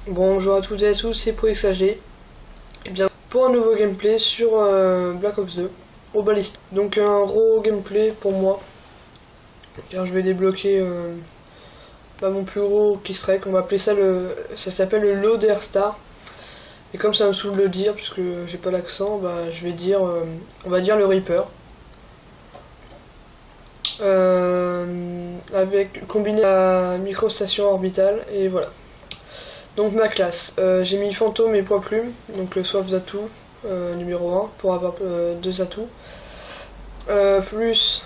Bonjour à toutes et à tous, c'est ProXAG. Et bien pour un nouveau gameplay sur Black Ops 2 au Ballista. Donc un gros gameplay pour moi. Car je vais débloquer mon plus gros keystrike. On va appeler ça ça s'appelle le Loader Star. Et comme ça me saoule de le dire puisque j'ai pas l'accent, je vais dire on va dire le Reaper. Avec combiné à microstation orbitale et voilà. Donc ma classe, j'ai mis fantôme et poids plume, donc soif d'atout numéro 1 pour avoir 2 atouts, plus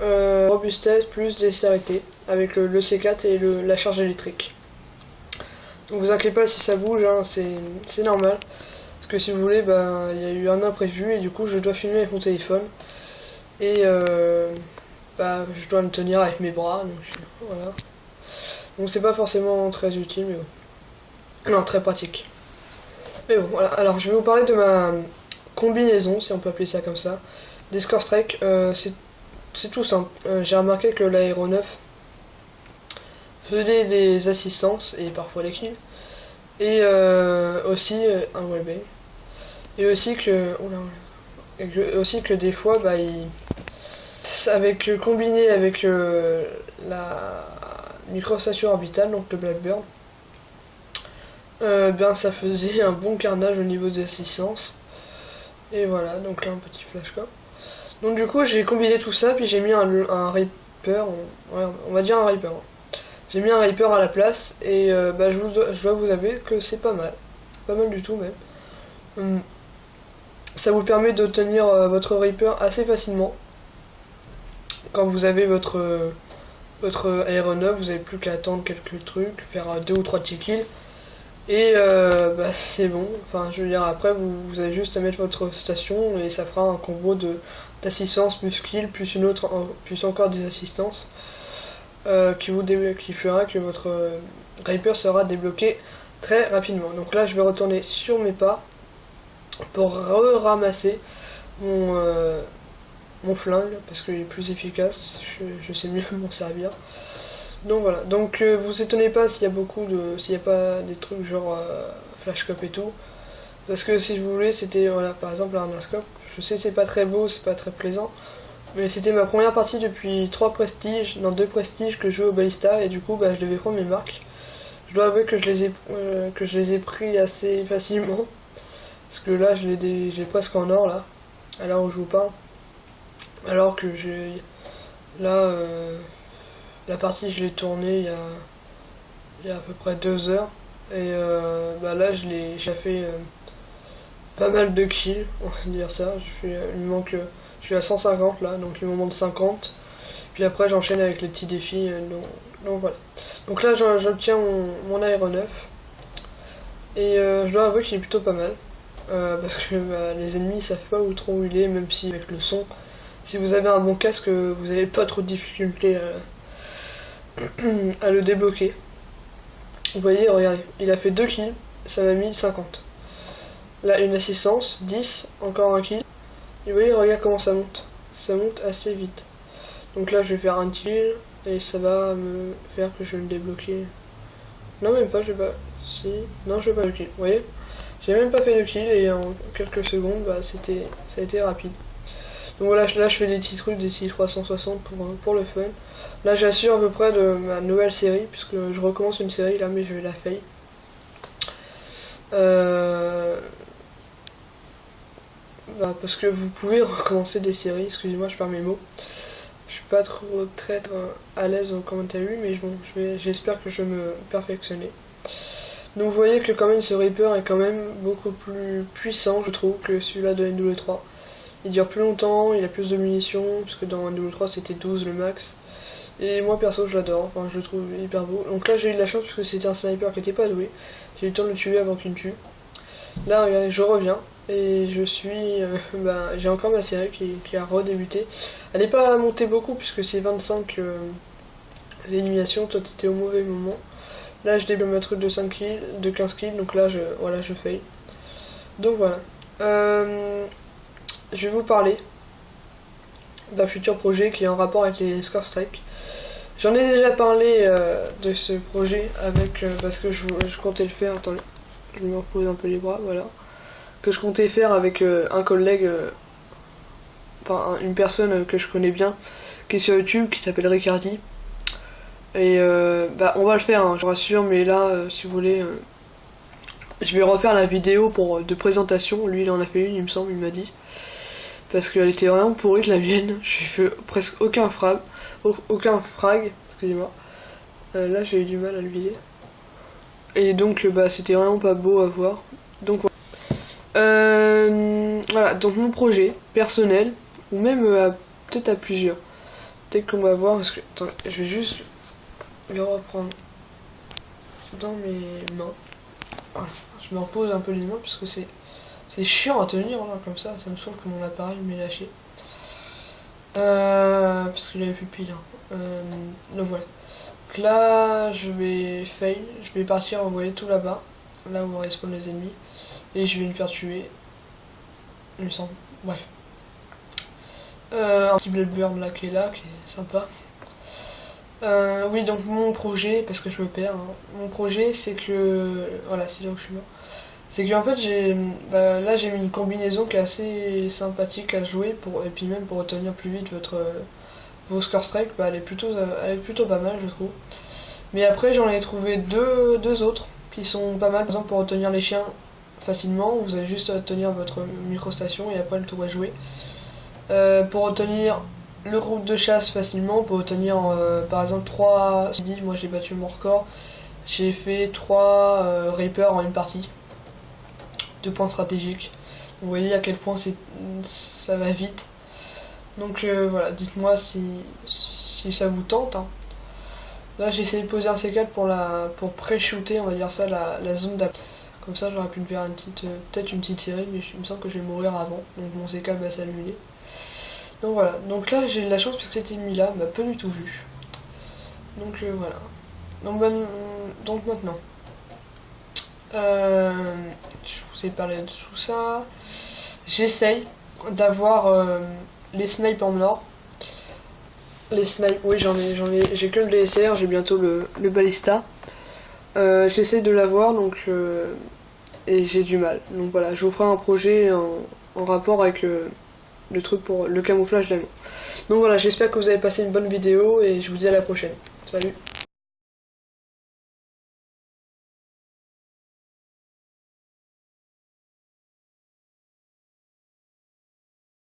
robustesse, plus dextérité avec le C4 et la charge électrique. Donc vous inquiétez pas si ça bouge, hein, c'est normal, parce que si vous voulez, il y a eu un imprévu et du coup je dois filmer avec mon téléphone et je dois me tenir avec mes bras, donc voilà. Donc c'est pas forcément très utile, mais bon. Non, très pratique. Mais bon, voilà. Alors, je vais vous parler de ma combinaison, si on peut appeler ça comme ça, des Score Strike. C'est tout simple. J'ai remarqué que l'aéronef faisait des assistances et parfois des kills. Et aussi un wallbang. Et aussi que. Aussi que des fois, combiné avec la microstation orbitale, donc le Blackbird. Ça faisait un bon carnage au niveau des assistances. Et voilà, donc là un petit flashcam. Donc du coup j'ai combiné tout ça, puis j'ai mis un Reaper, ouais, on va dire un Reaper. J'ai mis un Reaper à la place, et je dois vous avouer que c'est pas mal. Pas mal du tout même. Ça vous permet d'obtenir votre Reaper assez facilement. Quand vous avez votre aéronef, vous n'avez plus qu'à attendre quelques trucs, faire 2 ou 3 petits kills. Et c'est bon, enfin je veux dire après vous avez juste à mettre votre station et ça fera un combo d'assistance plus kill plus une autre plus encore des assistances qui fera que votre Reaper sera débloqué très rapidement. Donc là je vais retourner sur mes pas pour ramasser mon flingue parce qu'il est plus efficace, je sais mieux m'en servir. Donc voilà, donc vous étonnez pas s'il y a pas des trucs genre flashscope et tout, parce que si vous voulez c'était voilà par exemple un scope, je sais c'est pas très beau, c'est pas très plaisant, mais c'était ma première partie depuis 2 prestiges que je jouais au Ballista et du coup je devais prendre mes marques. Je dois avouer que je les ai pris assez facilement, parce que là j'ai presque en or là, à l'heure où je joue pas, alors que j'ai là la partie je l'ai tournée il y a à peu près 2 heures et là j'ai fait pas mal de kills, on va dire ça. Je suis à 150 là, donc il me manque 50. Puis après j'enchaîne avec les petits défis, donc voilà. Donc là j'obtiens mon aéronef et je dois avouer qu'il est plutôt pas mal. Parce que les ennemis savent pas où il est, même si avec le son, si vous avez un bon casque, vous n'avez pas trop de difficultés à le débloquer. Vous voyez, regardez, il a fait 2 kills, ça m'a mis 50. Là, une assistance, 10, encore un kill. Et vous voyez, regarde comment ça monte. Ça monte assez vite. Donc là, je vais faire un kill, et ça va me faire que je vais le débloquer. Non, même pas, je vais pas... Si... Non, je vais pas le kill, vous voyez. J'ai même pas fait de kill, et en quelques secondes, ça a été rapide. Donc voilà, là je fais des petits trucs, des petits 360 pour le fun. Là j'assure à peu près de ma nouvelle série, puisque je recommence une série là, mais je vais la fail. Parce que vous pouvez recommencer des séries, excusez-moi je perds mes mots. Je suis pas très à l'aise comme t'as vu, mais bon, j'espère que je vais me perfectionner. Donc vous voyez que quand même ce Reaper est quand même beaucoup plus puissant je trouve que celui-là de NW3. Il dure plus longtemps, il a plus de munitions, parce que dans NW3 c'était 12 le max. Et moi perso je l'adore, enfin je le trouve hyper beau. Donc là j'ai eu de la chance parce que c'était un sniper qui était pas doué. J'ai eu le temps de le tuer avant qu'il me tue. Là regardez, je reviens et je suis... j'ai encore ma série qui a redébuté. Elle n'est pas montée beaucoup puisque c'est 25 l'élimination, toi t'étais au mauvais moment. Là je débloque ma truc de 5 kills, de 15 kills, donc là je fail. Donc voilà. Je vais vous parler d'un futur projet qui est en rapport avec les Score Strike. J'en ai déjà parlé de ce projet avec parce que je comptais le faire. Attendez, je me repose un peu les bras, voilà. Que je comptais faire avec un collègue, enfin une personne que je connais bien, qui est sur YouTube, qui s'appelle Ricardi. Et bah on va le faire, hein, je vous rassure, mais là, si vous voulez, je vais refaire la vidéo de présentation. Lui, il en a fait une, il me semble, il m'a dit. Parce qu'elle était vraiment pourrie que la mienne. J'ai fait presque aucun frag, excusez-moi. Là, j'ai eu du mal à le vider. Et donc, bah, c'était vraiment pas beau à voir. Donc, voilà, donc mon projet personnel, ou même peut-être à plusieurs. Peut-être qu'on va voir, parce que, attendez, je vais juste le reprendre dans mes mains. Voilà. Je me repose un peu les mains, parce que c'est chiant à tenir là, comme ça me saoule que mon appareil m'ait lâché. Parce qu'il avait plus de pile. Le voilà. Donc là, je vais fail, je vais partir envoyer tout là-bas, là où respawn les ennemis, et je vais me faire tuer, il me semble. Bref. Un petit Bloodburn là qui est sympa. Oui, donc mon projet, parce que je me perds, hein, mon projet c'est que. Voilà, c'est là où je suis mort. C'est qu'en fait, là j'ai mis une combinaison qui est assez sympathique à jouer, et puis même pour obtenir plus vite vos score strike, bah, elle est plutôt pas mal, je trouve. Mais après, j'en ai trouvé deux autres qui sont pas mal. Par exemple, pour obtenir les chiens facilement, vous avez juste à obtenir votre microstation et après le tour est joué. Pour obtenir le groupe de chasse facilement, pour obtenir par exemple 3. Moi j'ai battu mon record, j'ai fait 3 Reapers en une partie. 2 points stratégiques. Vous voyez à quel point ça va vite. Donc voilà, dites-moi si ça vous tente. Hein. Là j'ai essayé de poser un C4 pour pré-shooter, on va dire ça, la zone d'après. Comme ça j'aurais pu me faire peut-être une petite série, mais il me semble que je vais mourir avant. Donc mon C4 va s'allumer. Donc voilà, donc là j'ai de la chance parce que cet ennemi là m'a pas du tout vu. Donc voilà. Donc maintenant. Je vous ai parlé de tout ça. J'essaye d'avoir les snipes en or. Les snipes, oui j'ai que le DSR, j'ai bientôt le ballista. J'essaye de l'avoir donc et j'ai du mal. Donc voilà, je vous ferai un projet en rapport avec le truc pour le camouflage d'amour. Donc voilà, j'espère que vous avez passé une bonne vidéo et je vous dis à la prochaine. Salut.